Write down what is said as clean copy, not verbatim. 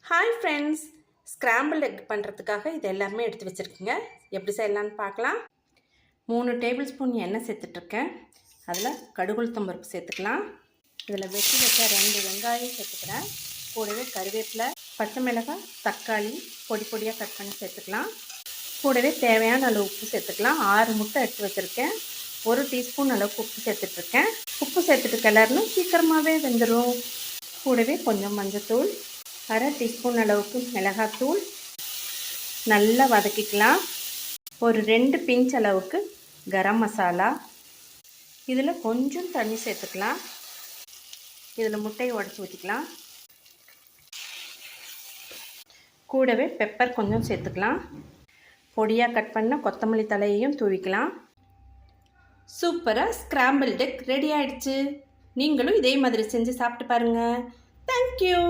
Hi friends, scramble egg பண்ணுறதுக்காக இது எல்லாமே எடுத்து வச்சுருக்கேங்க. எப்படி செய்யலான்னு பார்க்கலாம். 3 டேபிள் ஸ்பூன் எண்ணெய் சேர்த்துட்ருக்கேன். அதில் கடுகுளுத்தம் பருப்பு சேர்த்துக்கலாம். இதில் வெட்டி வச்ச 2 வெங்காயம் சேர்த்துக்கிறேன். கூடவே கருவேப்பிலை, பச்சை மிளகாய், தக்காளி பொடி பொடியாக கட் பண்ணி சேர்த்துக்கலாம். கூடவே தேவையான அளவு உப்பு சேர்த்துக்கலாம். 6 முட்டை எடுத்து வச்சுருக்கேன். 1 டீஸ்பூன் அளவுக்கு உப்பு சேர்த்துட்ருக்கேன். உப்பு சேர்த்துட்டு கிளறணும், சீக்கிரமாகவே வெந்துடும். கூடவே கொஞ்சம் மஞ்சத்தூள், 1/2 டீஸ்பூன் அளவுக்கு மிளகாத்தூள் நல்லா வதக்கிக்கலாம். ஒரு 2 பிஞ்ச் அளவுக்கு கரம் மசாலா, இதில் கொஞ்சம் தண்ணி சேர்த்துக்கலாம். இதில் முட்டையை உடச்சி ஊற்றிக்கலாம். கூடவே பெப்பர் கொஞ்சம் சேர்த்துக்கலாம். பொடியாக கட் பண்ண கொத்தமல்லி தலையையும் தூவிக்கலாம். சூப்பராக ஸ்க்ராம்பிள் எக் ரெடி ஆகிடுச்சு. நீங்களும் இதே மாதிரி செஞ்சு சாப்பிட்டு பாருங்கள். தேங்க்யூ.